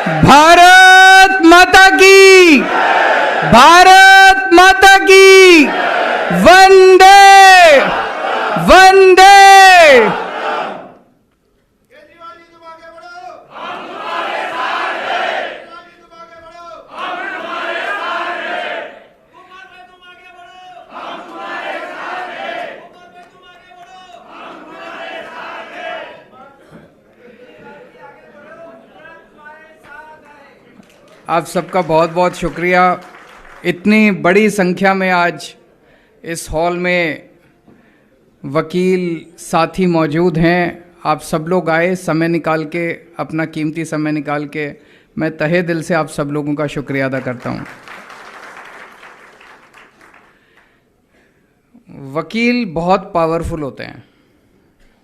भारत माता की, भारत माता की, वंदे वंदे। आप सबका बहुत बहुत शुक्रिया। इतनी बड़ी संख्या में आज इस हॉल में वकील साथी मौजूद हैं। आप सब लोग आए समय निकाल के, अपना कीमती समय निकाल के। मैं तहे दिल से आप सब लोगों का शुक्रिया अदा करता हूं। वकील बहुत पावरफुल होते हैं,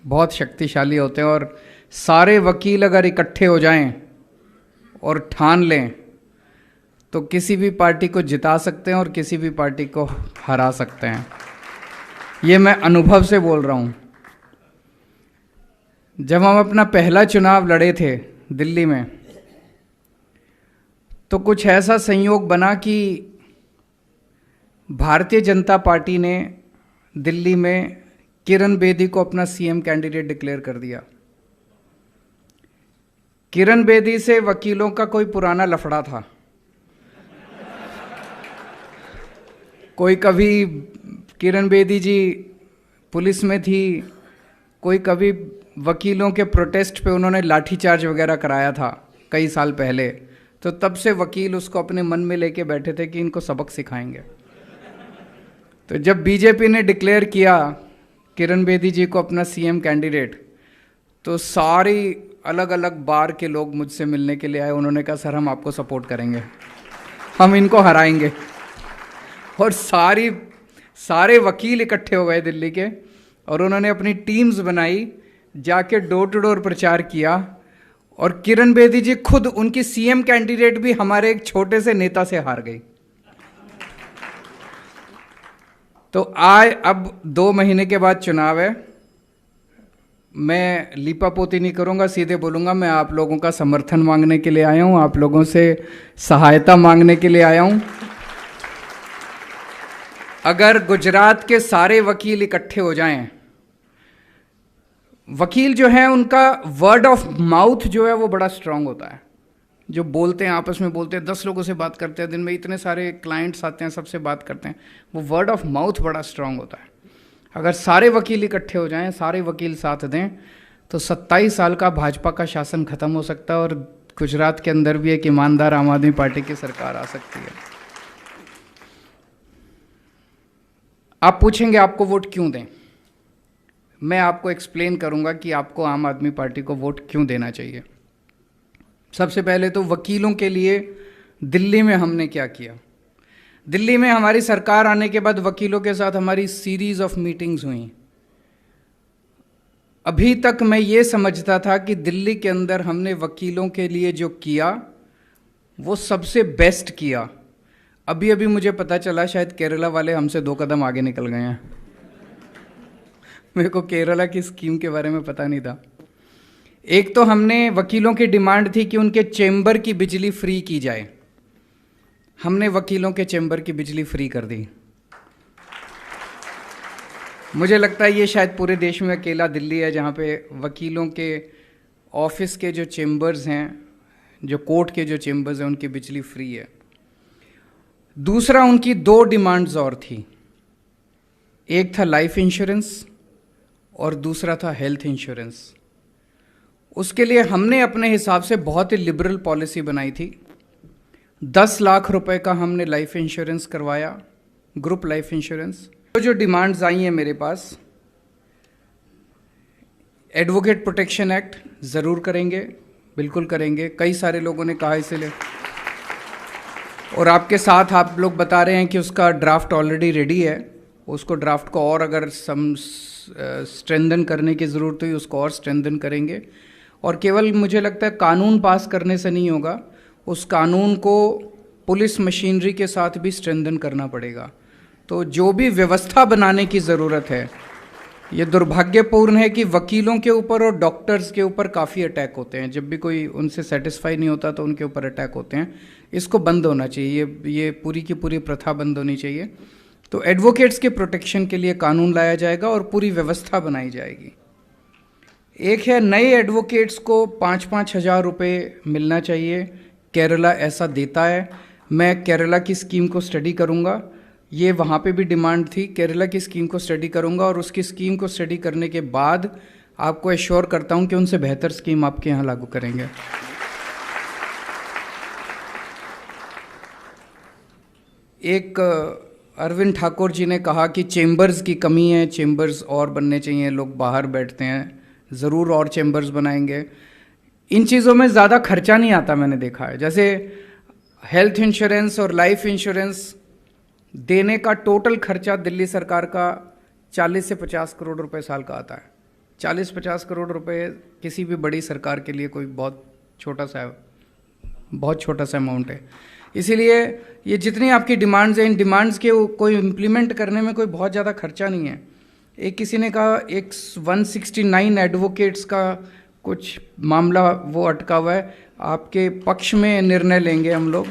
बहुत शक्तिशाली होते हैं, और सारे वकील अगर इकट्ठे हो जाएं और ठान लें तो किसी भी पार्टी को जिता सकते हैं और किसी भी पार्टी को हरा सकते हैं। ये मैं अनुभव से बोल रहा हूँ। जब हम अपना पहला चुनाव लड़े थे दिल्ली में, तो कुछ ऐसा संयोग बना कि भारतीय जनता पार्टी ने दिल्ली में किरण बेदी को अपना सीएम कैंडिडेट डिक्लेयर कर दिया। किरण बेदी से वकीलों का कोई पुराना लफड़ा था। कोई कभी किरण बेदी जी पुलिस में थी, कोई कभी वकीलों के प्रोटेस्ट पे उन्होंने लाठीचार्ज वगैरह कराया था कई साल पहले। तो तब से वकील उसको अपने मन में लेके बैठे थे कि इनको सबक सिखाएंगे। तो जब बीजेपी ने डिक्लेयर किया किरण बेदी जी को अपना सीएम कैंडिडेट, तो सारी अलग अलग बार के लोग मुझसे मिलने के लिए आए। उन्होंने कहा सर हम आपको सपोर्ट करेंगे, हम इनको हराएंगे। और सारे वकील इकट्ठे हो गए दिल्ली के, और उन्होंने अपनी टीम्स बनाई, जाके डोर टू डोर प्रचार किया। और किरण बेदी जी खुद, उनकी सीएम कैंडिडेट भी हमारे एक छोटे से नेता से हार गई। तो अब 2 महीने के बाद चुनाव है। मैं लीपापोती नहीं करूंगा, सीधे बोलूंगा मैं आप लोगों का समर्थन मांगने के लिए आया हूं, आप लोगों से सहायता मांगने के लिए आया हूं। अगर गुजरात के सारे वकील इकट्ठे हो जाएं, वकील जो है उनका वर्ड ऑफ माउथ जो है वो बड़ा स्ट्रांग होता है। जो बोलते हैं, आपस में बोलते हैं, 10 लोगों से बात करते हैं दिन में, इतने सारे क्लाइंट्स आते हैं, सबसे बात करते हैं, वो वर्ड ऑफ माउथ बड़ा स्ट्रांग होता है। अगर सारे वकील इकट्ठे हो जाएं, सारे वकील साथ दें, तो 27 साल का भाजपा का शासन खत्म हो सकता है और गुजरात के अंदर भी एक ईमानदार आम आदमी पार्टी की सरकार आ सकती है। आप पूछेंगे आपको वोट क्यों दें? मैं आपको एक्सप्लेन करूंगा कि आपको आम आदमी पार्टी को वोट क्यों देना चाहिए। सबसे पहले तो वकीलों के लिए दिल्ली में हमने क्या किया। दिल्ली में हमारी सरकार आने के बाद वकीलों के साथ हमारी सीरीज ऑफ मीटिंग्स हुई। अभी तक मैं ये समझता था कि दिल्ली के अंदर हमने वकीलों के लिए जो किया वो सबसे बेस्ट किया। अभी अभी मुझे पता चला शायद केरला वाले हमसे 2 कदम आगे निकल गए हैं। मेरे को केरला की स्कीम के बारे में पता नहीं था। एक तो हमने वकीलों की डिमांड थी कि उनके चेंबर की बिजली फ्री की जाए। हमने वकीलों के चेंबर की बिजली फ्री कर दी। मुझे लगता है ये शायद पूरे देश में अकेला दिल्ली है जहाँ पे वकीलों के ऑफिस के जो चेंबर्स हैं, जो कोर्ट के जो चेंबर्स हैं, उनकी बिजली फ्री है। दूसरा, उनकी 2 डिमांड्स और थी। एक था लाइफ इंश्योरेंस और दूसरा था हेल्थ इंश्योरेंस। उसके लिए हमने अपने हिसाब से बहुत ही लिबरल पॉलिसी बनाई थी। 10 लाख रुपए का हमने लाइफ इंश्योरेंस करवाया, ग्रुप लाइफ इंश्योरेंस। तो जो डिमांड्स आई हैं मेरे पास, एडवोकेट प्रोटेक्शन एक्ट ज़रूर करेंगे, बिल्कुल करेंगे। कई सारे लोगों ने कहा इसलिए, और आपके साथ आप लोग बता रहे हैं कि उसका ड्राफ्ट ऑलरेडी रेडी है। उसको ड्राफ्ट को और अगर स्ट्रेंथन करने की ज़रूरत हुई उसको और स्ट्रेंथन करेंगे। और केवल मुझे लगता है कानून पास करने से नहीं होगा, उस कानून को पुलिस मशीनरी के साथ भी स्ट्रेंथन करना पड़ेगा। तो जो भी व्यवस्था बनाने की ज़रूरत है ये दुर्भाग्यपूर्ण है कि वकीलों के ऊपर और डॉक्टर्स के ऊपर काफ़ी अटैक होते हैं। जब भी कोई उनसे सेटिस्फाई नहीं होता तो उनके ऊपर अटैक होते हैं। इसको बंद होना चाहिए, ये पूरी की पूरी प्रथा बंद होनी चाहिए। तो एडवोकेट्स के प्रोटेक्शन के लिए कानून लाया जाएगा और पूरी व्यवस्था बनाई जाएगी। एक है, नए एडवोकेट्स को 5-5 हज़ार रुपये मिलना चाहिए। केरला ऐसा देता है। मैं केरला की स्कीम को स्टडी करूँगा। ये वहाँ पे भी डिमांड थी। केरला की स्कीम को स्टडी करूँगा और उसकी स्कीम को स्टडी करने के बाद आपको एश्योर करता हूँ कि उनसे बेहतर स्कीम आपके यहाँ लागू करेंगे। एक अरविंद ठाकुर जी ने कहा कि चेम्बर्स की कमी है, चेम्बर्स और बनने चाहिए, लोग बाहर बैठते हैं। ज़रूर और चेम्बर्स बनाएंगे। इन चीज़ों में ज़्यादा खर्चा नहीं आता, मैंने देखा है। जैसे हेल्थ इंश्योरेंस और लाइफ इंश्योरेंस देने का टोटल खर्चा दिल्ली सरकार का 40 से 50 करोड़ रुपए साल का आता है। 40-50 करोड़ रुपए किसी भी बड़ी सरकार के लिए कोई बहुत छोटा सा अमाउंट है। इसीलिए ये जितनी आपकी डिमांड्स हैं, इन डिमांड्स के कोई इम्प्लीमेंट करने में कोई बहुत ज़्यादा खर्चा नहीं है। एक किसी ने कहा 169 एडवोकेट्स का कुछ मामला वो अटका हुआ है, आपके पक्ष में निर्णय लेंगे हम लोग।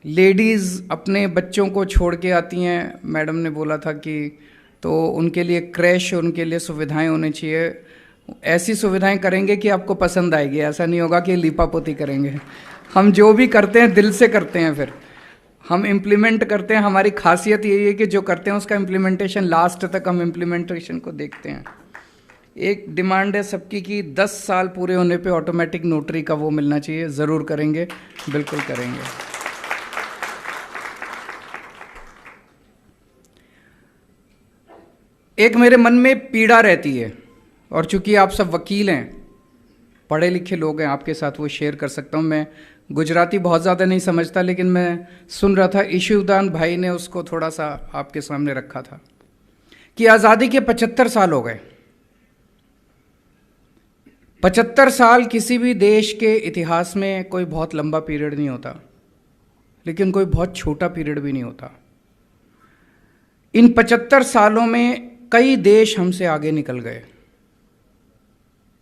लेडीज़ अपने बच्चों को छोड़ के आती हैं, मैडम ने बोला था कि तो उनके लिए क्रैश, उनके लिए सुविधाएं होनी चाहिए। ऐसी सुविधाएं करेंगे कि आपको पसंद आएगी। ऐसा नहीं होगा कि लीपापोती करेंगे। हम जो भी करते हैं दिल से करते हैं, फिर हम इम्प्लीमेंट करते हैं। हमारी खासियत यही है कि जो करते हैं उसका इम्प्लीमेंटेशन लास्ट तक हम इम्प्लीमेंटेशन को देखते हैं। एक डिमांड है सबकी कि 10 साल पूरे होने पे ऑटोमेटिक नोटरी का वो मिलना चाहिए। ज़रूर करेंगे, बिल्कुल करेंगे। एक मेरे मन में पीड़ा रहती है, और चूंकि आप सब वकील हैं, पढ़े लिखे लोग हैं, आपके साथ वो शेयर कर सकता हूँ। मैं गुजराती बहुत ज़्यादा नहीं समझता, लेकिन मैं सुन रहा था, ईशुदान भाई ने उसको थोड़ा सा आपके सामने रखा था कि आज़ादी के 75 साल हो गए। 75 साल किसी भी देश के इतिहास में कोई बहुत लंबा पीरियड नहीं होता, लेकिन कोई बहुत छोटा पीरियड भी नहीं होता। इन 75 सालों में कई देश हमसे आगे निकल गए।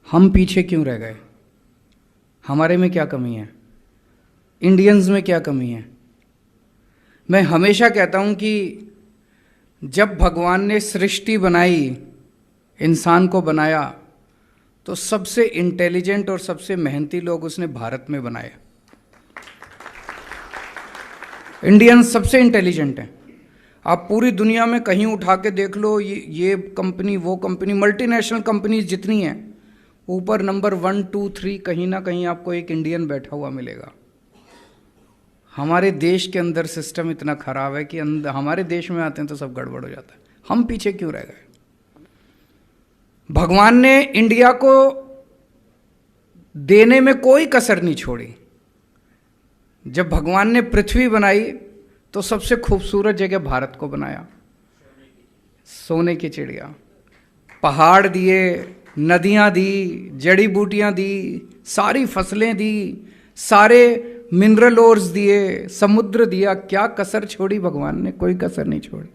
हम पीछे क्यों रह गए? हमारे में क्या कमी है? इंडियंस में क्या कमी है? मैं हमेशा कहता हूं कि जब भगवान ने सृष्टि बनाई, इंसान को बनाया, तो सबसे इंटेलिजेंट और सबसे मेहनती लोग उसने भारत में बनाए। इंडियंस सबसे इंटेलिजेंट हैं। आप पूरी दुनिया में कहीं उठा के देख लो, ये कंपनी, वो कंपनी, मल्टीनेशनल कंपनीज जितनी हैं, ऊपर नंबर 1, 2, 3 कहीं ना कहीं आपको एक इंडियन बैठा हुआ मिलेगा। हमारे देश के अंदर सिस्टम इतना खराब है कि हमारे देश में आते हैं तो सब गड़बड़ हो जाता है। हम पीछे क्यों रह गए? भगवान ने इंडिया को देने में कोई कसर नहीं छोड़ी। जब भगवान ने पृथ्वी बनाई तो सबसे खूबसूरत जगह भारत को बनाया। सोने की चिड़िया, पहाड़ दिए, नदियां दी, जड़ी बूटियां दी, सारी फसलें दी, सारे मिनरल ओर्स दिए, समुद्र दिया। क्या कसर छोड़ी भगवान ने? कोई कसर नहीं छोड़ी।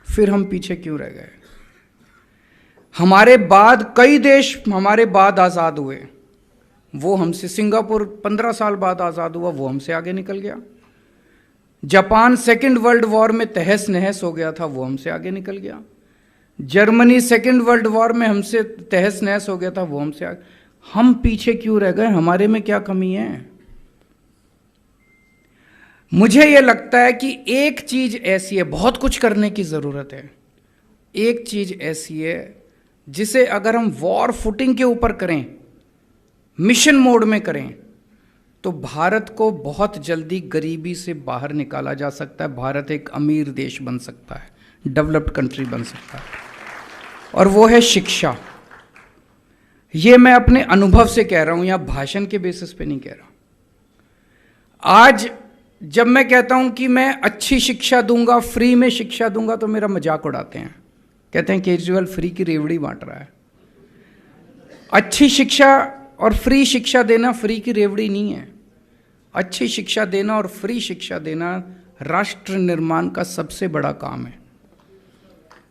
फिर हम पीछे क्यों रह गए? हमारे बाद कई देश हमारे बाद आज़ाद हुए, वो हमसे, सिंगापुर 15 साल बाद आज़ाद हुआ, वो हमसे आगे निकल गया। जापान सेकेंड वर्ल्ड वॉर में तहस नहस हो गया था, वो हमसे आगे निकल गया। जर्मनी सेकेंड वर्ल्ड वॉर में हमसे तहस नहस हो गया था, वो हमसे आगे। हम पीछे क्यों रह गए? हमारे में क्या कमी है? मुझे यह लगता है कि एक चीज ऐसी है, बहुत कुछ करने की जरूरत है। एक चीज ऐसी है जिसे अगर हम वॉर फुटिंग के ऊपर करें, मिशन मोड में करें, तो भारत को बहुत जल्दी गरीबी से बाहर निकाला जा सकता है। भारत एक अमीर देश बन सकता है, डेवलप्ड कंट्री बन सकता है, और वो है शिक्षा। ये मैं अपने अनुभव से कह रहा हूं, या भाषण के बेसिस पे नहीं कह रहा। आज जब मैं कहता हूं कि मैं अच्छी शिक्षा दूंगा, फ्री में शिक्षा दूंगा, तो मेरा मजाक उड़ाते हैं, कहते हैं केजरीवाल फ्री की रेवड़ी बांट रहा है। अच्छी शिक्षा और फ्री शिक्षा देना फ्री की रेवड़ी नहीं है। अच्छी शिक्षा देना और फ्री शिक्षा देना राष्ट्र निर्माण का सबसे बड़ा काम है।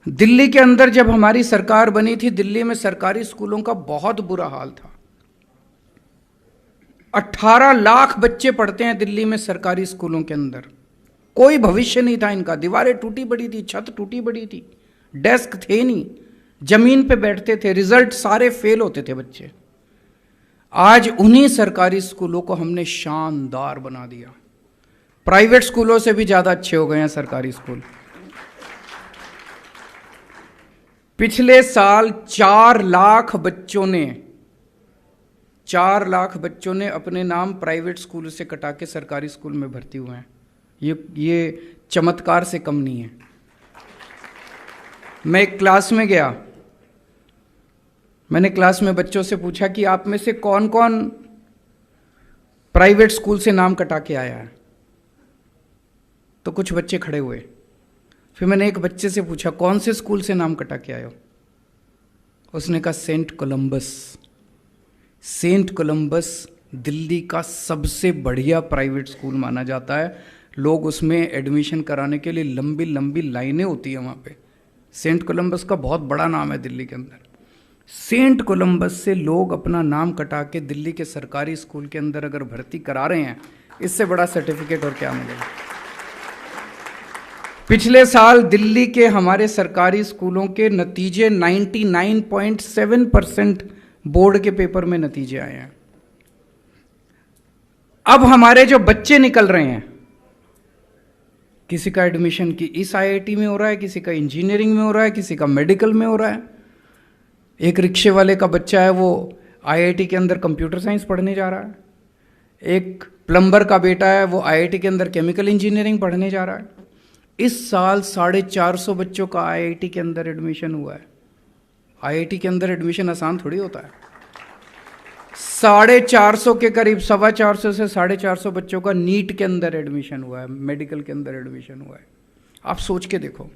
दिल्ली के अंदर जब हमारी सरकार बनी थी, दिल्ली में सरकारी स्कूलों का बहुत बुरा हाल था। 18 लाख बच्चे पढ़ते हैं दिल्ली में सरकारी स्कूलों के अंदर। कोई भविष्य नहीं था इनका। दीवारें टूटी पड़ी थी, छत टूटी पड़ी थी, डेस्क थे नहीं, जमीन पे बैठते थे, रिजल्ट सारे फेल होते थे बच्चे। आज उन्हीं सरकारी स्कूलों को हमने शानदार बना दिया। प्राइवेट स्कूलों से भी ज्यादा अच्छे हो गए हैं सरकारी स्कूल। पिछले साल 4 लाख बच्चों ने अपने नाम प्राइवेट स्कूल से कटा के सरकारी स्कूल में भर्ती हुए हैं। ये चमत्कार से कम नहीं है। मैं एक क्लास में गया, मैंने क्लास में बच्चों से पूछा कि आप में से कौन कौन प्राइवेट स्कूल से नाम कटा के आया है। तो कुछ बच्चे खड़े हुए। फिर मैंने एक बच्चे से पूछा, कौन से स्कूल से नाम कटा के आए हो? उसने कहा Saint Columbus. Saint Columbus Delhi का सबसे बढ़िया प्राइवेट स्कूल माना जाता है। लोग उसमें एडमिशन कराने के लिए लंबी लंबी लाइनें होती है वहाँ पे। सेंट कोलंबस का बहुत बड़ा नाम है दिल्ली के अंदर। सेंट कोलंबस से लोग अपना नाम कटा के दिल्ली के सरकारी स्कूल के अंदर अगर भर्ती करा रहे हैं, इससे बड़ा सर्टिफिकेट और क्या मिलेगा। पिछले साल दिल्ली के हमारे सरकारी स्कूलों के नतीजे 99.7% बोर्ड के पेपर में नतीजे आए हैं। अब हमारे जो बच्चे निकल रहे हैं, किसी का एडमिशन की इस आईआईटी में हो रहा है, किसी का इंजीनियरिंग में हो रहा है, किसी का मेडिकल में हो रहा है। एक रिक्शे वाले का बच्चा है, वो आईआईटी के अंदर कंप्यूटर साइंस पढ़ने जा रहा है। एक प्लम्बर का बेटा है, वो आईआईटी के अंदर केमिकल इंजीनियरिंग पढ़ने जा रहा है। इस साल 450 बच्चों का आईआईटी के अंदर एडमिशन हुआ है। आईआईटी के अंदर एडमिशन आसान थोड़ी होता है। 450 के करीब, 425 से 450 बच्चों का नीट के अंदर एडमिशन हुआ है, मेडिकल के अंदर एडमिशन हुआ है। आप सोच के देखो,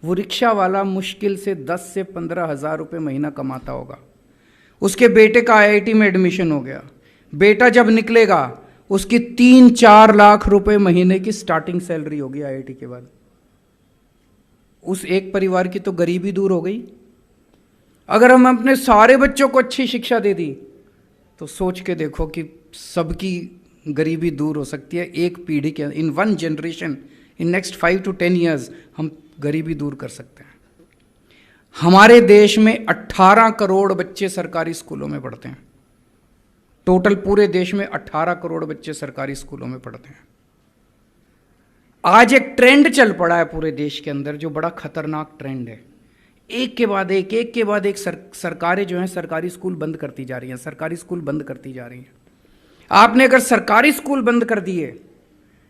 वो रिक्शा वाला मुश्किल से 10 से 15 हज़ार रुपये महीना कमाता होगा। उसके बेटे का आईआईटी में एडमिशन हो गया। बेटा जब निकलेगा, उसकी 3-4 लाख रुपए महीने की स्टार्टिंग सैलरी होगी आईआईटी के बाद। उस एक परिवार की तो गरीबी दूर हो गई। अगर हम अपने सारे बच्चों को अच्छी शिक्षा दे दी, तो सोच के देखो कि सबकी गरीबी दूर हो सकती है। एक पीढ़ी के, इन 1 generation, in next 5 to 10 years हम गरीबी दूर कर सकते हैं। हमारे देश में 18 करोड़ बच्चे सरकारी स्कूलों में पढ़ते हैं। टोटल पूरे देश में 18 करोड़ बच्चे सरकारी स्कूलों में पढ़ते हैं। आज एक ट्रेंड चल पड़ा है पूरे देश के अंदर, जो बड़ा खतरनाक ट्रेंड है। एक के बाद एक सरकारें जो हैं सरकारी स्कूल बंद करती जा रही हैं, सरकारी स्कूल बंद करती जा रही हैं। आपने अगर सरकारी स्कूल बंद कर दिए,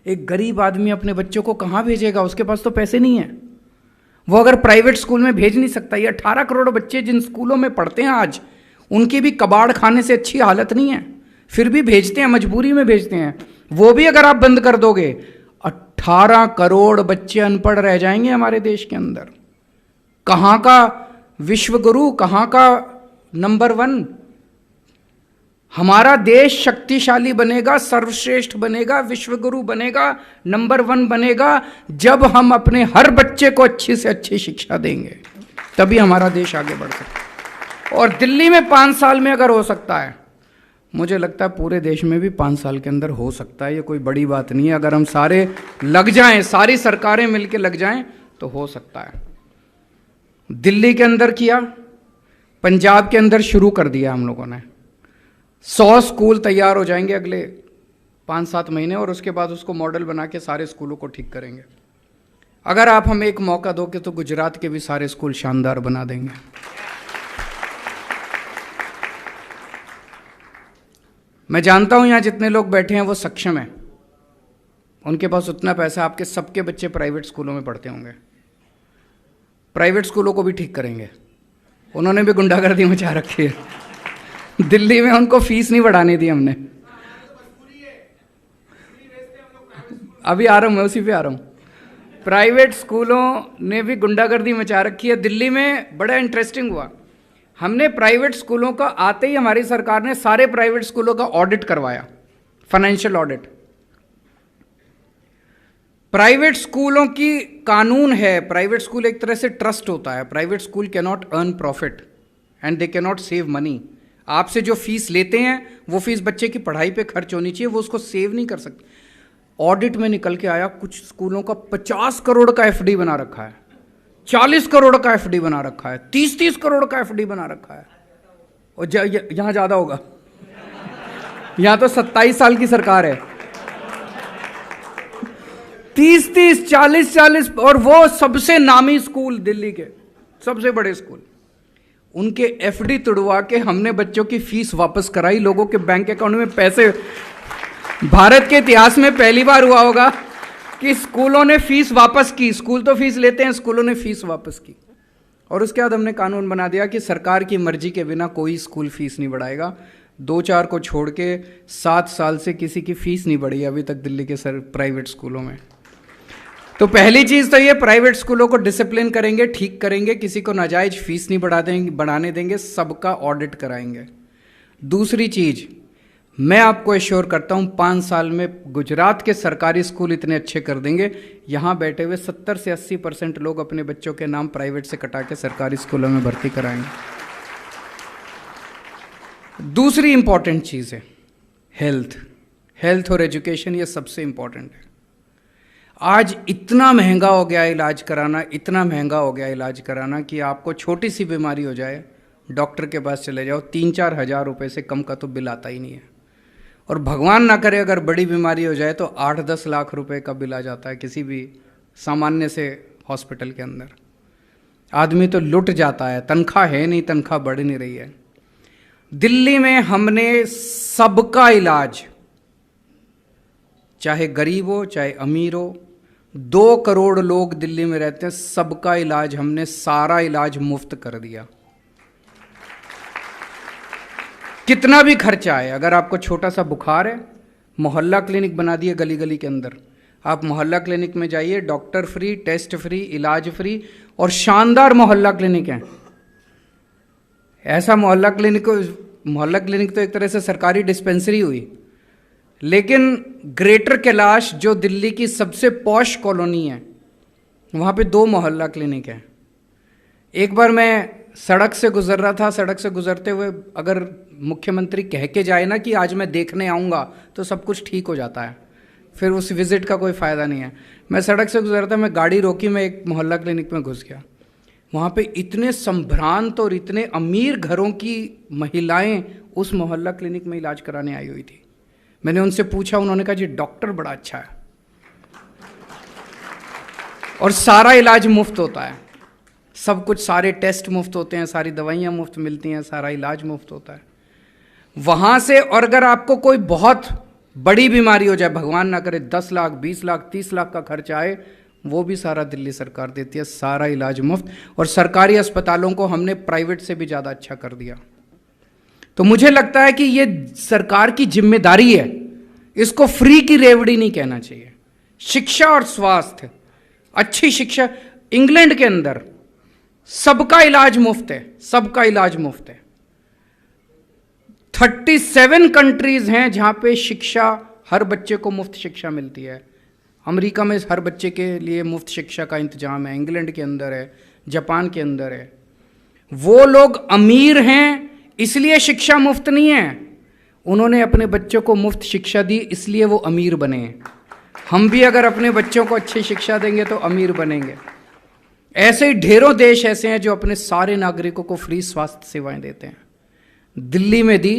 एक गरीब आदमी अपने बच्चों को कहाँ भेजेगा? उसके पास तो पैसे नहीं है, वो अगर प्राइवेट स्कूल में भेज नहीं सकता। ये 18 करोड़ बच्चे जिन स्कूलों में पढ़ते हैं आज, उनकी भी कबाड़ खाने से अच्छी हालत नहीं है, फिर भी भेजते हैं, मजबूरी में भेजते हैं। वो भी अगर आप बंद कर दोगे, 18 करोड़ बच्चे अनपढ़ रह जाएंगे हमारे देश के अंदर। कहाँ का विश्व गुरु, कहाँ का नंबर 1? हमारा देश शक्तिशाली बनेगा, सर्वश्रेष्ठ बनेगा, विश्व गुरु बनेगा, नंबर 1 बनेगा, जब हम अपने हर बच्चे को अच्छी से अच्छी शिक्षा देंगे, तभी हमारा देश आगे बढ़ सकता है। और दिल्ली में 5 साल में अगर हो सकता है, मुझे लगता है पूरे देश में भी 5 साल के अंदर हो सकता है। ये कोई बड़ी बात नहीं है। अगर हम सारे लग जाएं, सारी सरकारें मिलकर लग जाएं, तो हो सकता है। दिल्ली के अंदर किया, पंजाब के अंदर शुरू कर दिया हम लोगों ने। 100 स्कूल तैयार हो जाएंगे अगले 5-7 महीने, और उसके बाद उसको मॉडल बना के सारे स्कूलों को ठीक करेंगे। अगर आप हमें एक मौका दोगे तो गुजरात के भी सारे स्कूल शानदार बना देंगे। मैं जानता हूं यहां जितने लोग बैठे हैं वो सक्षम हैं, उनके पास उतना पैसा। आपके सबके बच्चे प्राइवेट स्कूलों में पढ़ते होंगे, प्राइवेट स्कूलों को भी ठीक करेंगे। उन्होंने भी गुंडागर्दी मचा रखी है दिल्ली में, उनको फीस नहीं बढ़ाने दी हमने। अभी आ रहा हूं, मैं उसी पे आ रहा हूं। प्राइवेट स्कूलों ने भी गुंडागर्दी मचा रखी है दिल्ली में। बड़ा इंटरेस्टिंग हुआ, हमने प्राइवेट स्कूलों का, आते ही हमारी सरकार ने सारे प्राइवेट स्कूलों का ऑडिट करवाया, फाइनेंशियल ऑडिट। प्राइवेट स्कूलों की कानून है, प्राइवेट स्कूल एक तरह से ट्रस्ट होता है। Private school can not earn profit and they can not save money. आपसे जो फीस लेते हैं वो फीस बच्चे की पढ़ाई पे खर्च होनी चाहिए, वो उसको सेव नहीं कर सकते। ऑडिट में निकल के आया कुछ स्कूलों का 50 करोड़ का एफडी बना रखा है, 40 करोड़ का एफडी बना रखा है, 30-30 करोड़ का एफडी बना रखा है। और यहां ज्यादा होगा, यहां तो 27 साल की सरकार है। 30-30, 40-40, और वो सबसे नामी स्कूल, दिल्ली के सबसे बड़े स्कूल, उनके एफडी तुड़वा के हमने बच्चों की फीस वापस कराई, लोगों के बैंक अकाउंट में पैसे। भारत के इतिहास में पहली बार हुआ होगा कि स्कूलों ने फीस वापस की। स्कूल तो फीस लेते हैं, स्कूलों ने फीस वापस की। और उसके बाद हमने कानून बना दिया कि सरकार की मर्जी के बिना कोई स्कूल फीस नहीं बढ़ाएगा। 2-4 को छोड़ के 7 साल से किसी की फीस नहीं बढ़ी अभी तक दिल्ली के प्राइवेट स्कूलों में। तो पहली चीज तो ये, प्राइवेट स्कूलों को डिसिप्लिन करेंगे, ठीक करेंगे, किसी को नाजायज फीस नहीं बढ़ाने देंगे, सबका ऑडिट कराएंगे। दूसरी चीज, मैं आपको एश्योर करता हूं 5 साल में गुजरात के सरकारी स्कूल इतने अच्छे कर देंगे, यहां बैठे हुए 70 से 80% लोग अपने बच्चों के नाम प्राइवेट से कटा के सरकारी स्कूलों में भर्ती कराएंगे। दूसरी इंपॉर्टेंट चीज है हेल्थ और एजुकेशन, ये सबसे इंपॉर्टेंट है। आज इतना महंगा हो गया इलाज कराना, इतना महंगा हो गया इलाज कराना कि आपको छोटी सी बीमारी हो जाए, डॉक्टर के पास चले जाओ, 3-4 हज़ार रुपये से कम का तो बिल आता ही नहीं है। और भगवान ना करे अगर बड़ी बीमारी हो जाए तो 8-10 लाख रुपए का बिल आ जाता है किसी भी सामान्य से हॉस्पिटल के अंदर। आदमी तो लुट जाता है, तनख्वाह है नहीं, तनख्वाह बढ़ नहीं रही है। दिल्ली में हमने सबका इलाज, चाहे गरीब हो चाहे अमीर हो, 2 करोड़ लोग दिल्ली में रहते हैं, सबका इलाज हमने, सारा इलाज मुफ्त कर दिया। कितना भी खर्चा आए, अगर आपको छोटा सा बुखार है, मोहल्ला क्लिनिक बना दिए गली गली के अंदर। आप मोहल्ला क्लिनिक में जाइए, डॉक्टर फ्री, टेस्ट फ्री, इलाज फ्री, और शानदार मोहल्ला क्लिनिक है। ऐसा मोहल्ला क्लिनिक तो एक तरह से सरकारी डिस्पेंसरी हुई। लेकिन ग्रेटर कैलाश जो दिल्ली की सबसे पॉश कॉलोनी है, वहाँ पे 2 मोहल्ला क्लिनिक है। एक बार मैं सड़क से गुजर रहा था, सड़क से गुजरते हुए अगर मुख्यमंत्री कह के जाए ना कि आज मैं देखने आऊँगा, तो सब कुछ ठीक हो जाता है, फिर उस विजिट का कोई फ़ायदा नहीं है। मैं सड़क से गुजर रहा था, मैं गाड़ी रोकी, मैं एक मोहल्ला क्लिनिक में घुस गया। वहाँ पे इतने संभ्रांत और इतने अमीर घरों की महिलाएं उस मोहल्ला क्लिनिक में इलाज कराने आई हुई थी। मैंने उनसे पूछा, उन्होंने कहा जी डॉक्टर बड़ा अच्छा है और सारा इलाज मुफ्त होता है, सब कुछ, सारे टेस्ट मुफ्त होते हैं, सारी दवाइयाँ मुफ्त मिलती हैं, सारा इलाज मुफ्त होता है वहाँ से। और अगर आपको कोई बहुत बड़ी बीमारी हो जाए, भगवान ना करे 10 लाख, 20 लाख, 30 लाख का खर्चा आए, वो भी सारा दिल्ली सरकार देती है, सारा इलाज मुफ्त। और सरकारी अस्पतालों को हमने प्राइवेट से भी ज़्यादा अच्छा कर दिया। तो मुझे लगता है कि ये सरकार की जिम्मेदारी है, इसको फ्री की रेवड़ी नहीं कहना चाहिए। शिक्षा और स्वास्थ्य, अच्छी शिक्षा, इंग्लैंड के अंदर सबका इलाज मुफ्त है, सबका इलाज मुफ्त है। 37 कंट्रीज हैं जहां पे शिक्षा, हर बच्चे को मुफ्त शिक्षा मिलती है। अमेरिका में हर बच्चे के लिए मुफ्त शिक्षा का इंतजाम है, इंग्लैंड के अंदर है, जापान के अंदर है। वो लोग अमीर हैं इसलिए शिक्षा मुफ्त नहीं है, उन्होंने अपने बच्चों को मुफ्त शिक्षा दी इसलिए वो अमीर बने। हम भी अगर अपने बच्चों को अच्छी शिक्षा देंगे तो अमीर बनेंगे। ऐसे ही ढेरों देश ऐसे हैं जो अपने सारे नागरिकों को फ्री स्वास्थ्य सेवाएं देते हैं। दिल्ली में दी,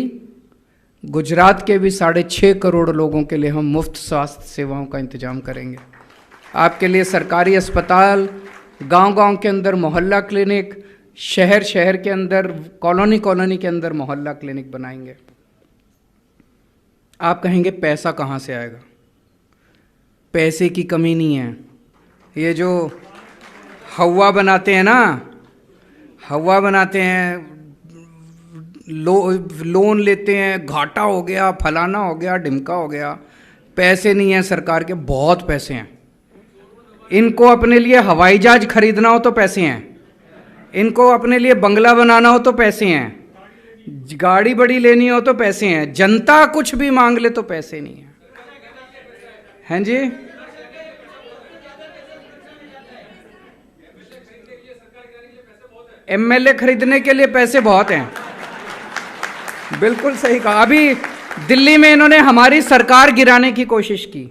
गुजरात के भी 6.5 करोड़ लोगों के लिए हम मुफ्त स्वास्थ्य सेवाओं का इंतजाम करेंगे। आपके लिए सरकारी अस्पताल, गांव-गांव के अंदर मोहल्ला क्लिनिक, शहर के अंदर, कॉलोनी के अंदर मोहल्ला क्लिनिक बनाएंगे। आप कहेंगे पैसा कहाँ से आएगा? पैसे की कमी नहीं है। ये जो हवा बनाते हैं ना, हवा बनाते हैं, लोन लेते हैं, घाटा हो गया, फलाना हो गया, ढिमका हो गया, पैसे नहीं है सरकार के, बहुत पैसे हैं। इनको अपने लिए हवाई जहाज खरीदना हो तो पैसे हैं, इनको अपने लिए बंगला बनाना हो तो पैसे हैं, गाड़ी बड़ी लेनी हो तो पैसे हैं, जनता कुछ भी मांग ले तो पैसे नहीं है। हैं जी? एमएलए खरीदने के लिए पैसे बहुत हैं। बिल्कुल सही कहा। अभी दिल्ली में इन्होंने हमारी सरकार गिराने की कोशिश की।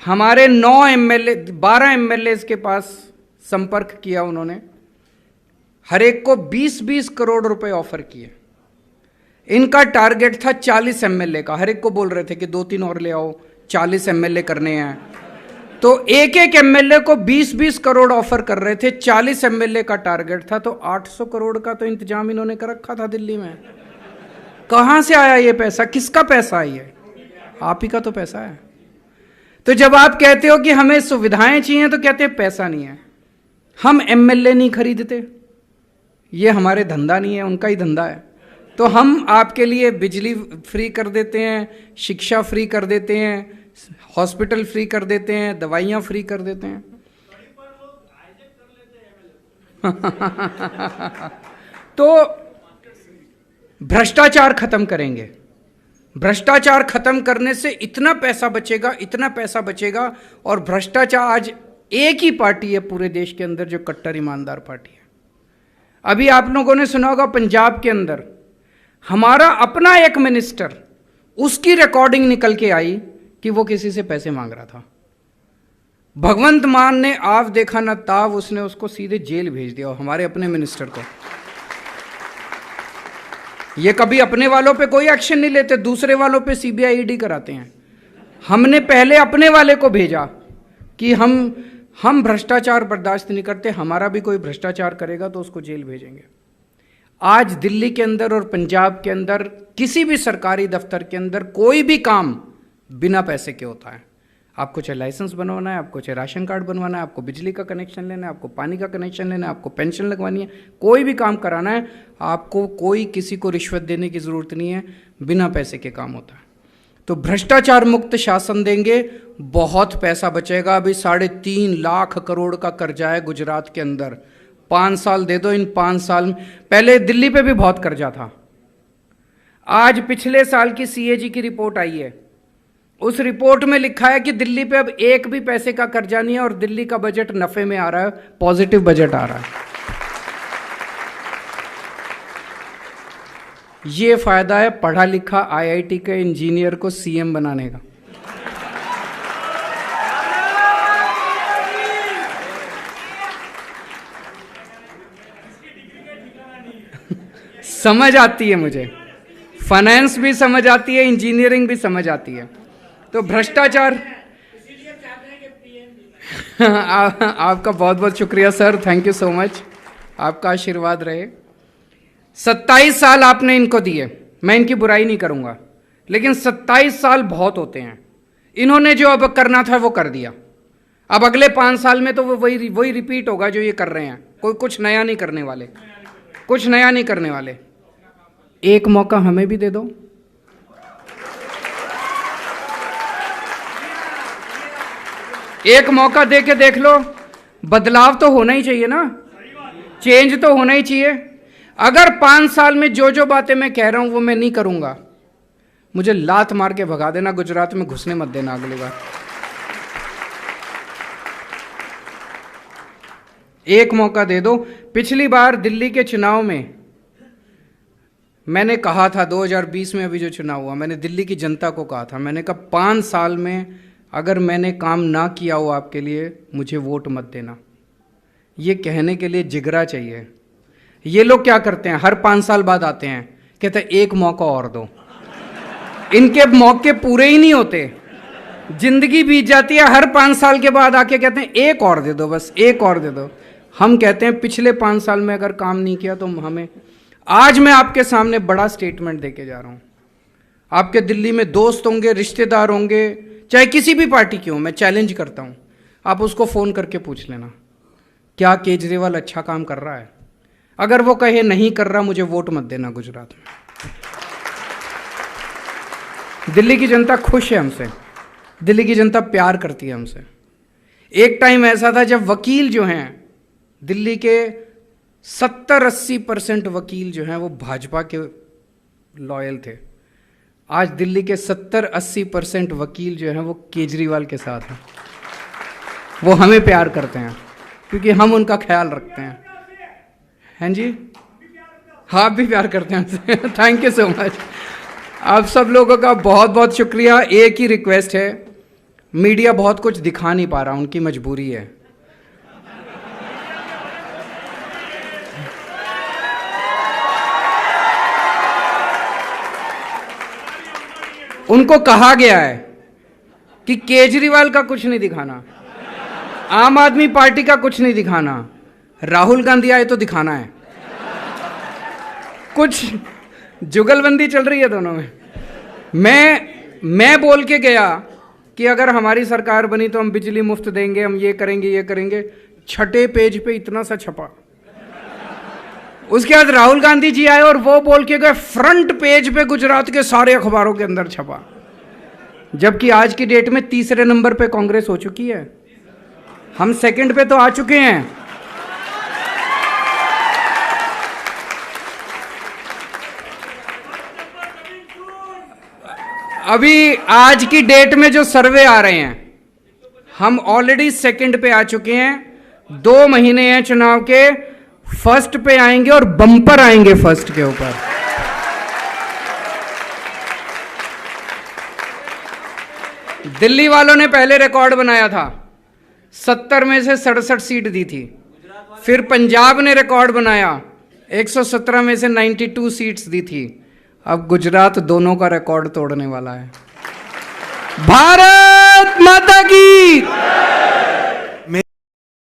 हमारे 9 एमएलए 12 एमएलए के पास संपर्क किया उन्होंने, हर एक को 20-20 करोड़ रुपए ऑफर किए। इनका टारगेट था 40 एमएलए का। हर एक को बोल रहे थे कि 2-3 और ले आओ, 40 एमएलए करने हैं। तो एक एक एमएलए को 20-20 करोड़ ऑफर कर रहे थे। 40 एमएलए का टारगेट था, तो 800 करोड़ का तो इंतजाम इन्होंने कर रखा था दिल्ली में। कहां से आया ये पैसा? किसका पैसा है ये? आप ही का तो पैसा है। तो जब आप कहते हो कि हमें सुविधाएं चाहिए, तो कहते हैं पैसा नहीं है। हम एमएलए नहीं खरीदते, ये हमारे धंधा नहीं है, उनका ही धंधा है। तो हम आपके लिए बिजली फ्री कर देते हैं, शिक्षा फ्री कर देते हैं, हॉस्पिटल फ्री कर देते हैं, दवाइयां फ्री कर देते हैं। तो भ्रष्टाचार खत्म करेंगे। भ्रष्टाचार खत्म करने से इतना पैसा बचेगा, इतना पैसा बचेगा। और भ्रष्टाचार, आज एक ही पार्टी है पूरे देश के अंदर जो कट्टर ईमानदार पार्टी है। अभी आप लोगों ने सुना होगा पंजाब के अंदर हमारा अपना एक मिनिस्टर, उसकी रिकॉर्डिंग निकल के आई कि वो किसी से पैसे मांग रहा था। भगवंत मान ने आव देखा ना ताव, उसने उसको सीधे जेल भेज दिया, हमारे अपने मिनिस्टर को। ये कभी अपने वालों पे कोई एक्शन नहीं लेते, दूसरे वालों पे सीबीआई ईडी कराते हैं। हमने पहले अपने वाले को भेजा कि हम भ्रष्टाचार बर्दाश्त नहीं करते, हमारा भी कोई भ्रष्टाचार करेगा तो उसको जेल भेजेंगे। आज दिल्ली के अंदर और पंजाब के अंदर किसी भी सरकारी दफ्तर के अंदर कोई भी काम बिना पैसे के होता है। आपको चाहे लाइसेंस बनवाना है, आपको चाहे राशन कार्ड बनवाना है, आपको बिजली का कनेक्शन लेना है, आपको पानी का कनेक्शन लेना है, आपको पेंशन लगवानी है, कोई भी काम कराना है, आपको कोई किसी को रिश्वत देने की ज़रूरत नहीं है, बिना पैसे के काम होता है। तो भ्रष्टाचार मुक्त शासन देंगे, बहुत पैसा बचेगा। अभी 3.5 लाख करोड़ का कर्जा है गुजरात के अंदर। 5 साल दे दो, इन 5 साल में। पहले दिल्ली पे भी बहुत कर्जा था। आज पिछले साल की सीएजी की रिपोर्ट आई है, उस रिपोर्ट में लिखा है कि दिल्ली पे अब एक भी पैसे का कर्जा नहीं है और दिल्ली का बजट नफे में आ रहा है, पॉजिटिव बजट आ रहा है। ये फायदा है पढ़ा लिखा आईआईटी के इंजीनियर को सीएम बनाने का। समझ आती है मुझे, फाइनेंस भी समझ आती है, इंजीनियरिंग भी समझ आती है। तो भ्रष्टाचार आपका बहुत बहुत शुक्रिया sir, thank you so much, आपका आशीर्वाद रहे। 27 साल आपने इनको दिए, मैं इनकी बुराई नहीं करूंगा, लेकिन 27 साल बहुत होते हैं। इन्होंने जो अब करना था वो कर दिया। अब अगले 5 साल में तो वो वही रिपीट होगा जो ये कर रहे हैं। कोई कुछ नया नहीं करने वाले, कुछ नया नहीं करने वाले। एक मौका हमें भी दे दो। एक मौका दे के देख लो, बदलाव तो होना ही चाहिए ना, चेंज तो होना ही चाहिए। अगर 5 साल में जो जो बातें मैं कह रहा हूं वो मैं नहीं करूंगा, मुझे लात मार के भगा देना, गुजरात में घुसने मत देना अगली बार। एक मौका दे दो। पिछली बार दिल्ली के चुनाव में मैंने कहा था, 2020 में अभी जो चुनाव हुआ, मैंने दिल्ली की जनता को कहा था, मैंने कहा 5 साल में अगर मैंने काम ना किया हो आपके लिए, मुझे वोट मत देना। ये कहने के लिए जिगरा चाहिए। ये लोग क्या करते हैं, हर 5 साल बाद आते हैं, कहते हैं एक मौका और दो। इनके मौके पूरे ही नहीं होते, जिंदगी बीत जाती है, हर 5 साल के बाद आके कहते हैं एक और दे दो, बस एक और दे दो। हम कहते हैं पिछले 5 साल में अगर काम नहीं किया तो हमें। आज मैं आपके सामने बड़ा स्टेटमेंट देके जा रहा हूं। आपके दिल्ली में दोस्त होंगे, रिश्तेदार होंगे, चाहे किसी भी पार्टी के हो, मैं चैलेंज करता हूं, आप उसको फोन करके पूछ लेना क्या केजरीवाल अच्छा काम कर रहा है। अगर वो कहे नहीं कर रहा, मुझे वोट मत देना गुजरात में। दिल्ली की जनता खुश है हमसे, दिल्ली की जनता प्यार करती है हमसे। एक टाइम ऐसा था जब वकील जो हैं दिल्ली के 70-80% वकील जो हैं वो भाजपा के लॉयल थे। आज दिल्ली के 70-80% वकील जो हैं वो केजरीवाल के साथ हैं। वो हमें प्यार करते हैं क्योंकि हम उनका ख्याल रखते हैं। हैं जी? हाँ, आप भी प्यार करते हैं हमसे। Thank you so much. आप सब लोगों का बहुत बहुत शुक्रिया। एक ही रिक्वेस्ट है, मीडिया बहुत कुछ दिखा नहीं पा रहा, उनकी मजबूरी है। उनको कहा गया है कि केजरीवाल का कुछ नहीं दिखाना, आम आदमी पार्टी का कुछ नहीं दिखाना, राहुल गांधी आए तो दिखाना है। कुछ जुगलबंदी चल रही है दोनों में। मैं बोल के गया कि अगर हमारी सरकार बनी तो हम बिजली मुफ्त देंगे, हम ये करेंगे। छठे पेज पे इतना सा छपा। उसके बाद राहुल गांधी जी आए और वो बोल के गए, फ्रंट पेज पे गुजरात के सारे अखबारों के अंदर छपा। जबकि आज की डेट में तीसरे नंबर पे कांग्रेस हो चुकी है, हम सेकंड पे तो आ चुके हैं। अभी आज की डेट में जो सर्वे आ रहे हैं, हम ऑलरेडी सेकंड पे आ चुके हैं। 2 महीने हैं चुनाव के, फर्स्ट पे आएंगे और बम्पर आएंगे फर्स्ट के ऊपर। दिल्ली वालों ने पहले रिकॉर्ड बनाया था, 70 में से 67 सीट दी थी। फिर पंजाब ने रिकॉर्ड बनाया, 117 में से 92 सीट्स दी थी। अब गुजरात दोनों का रिकॉर्ड तोड़ने वाला है। भारत माता की।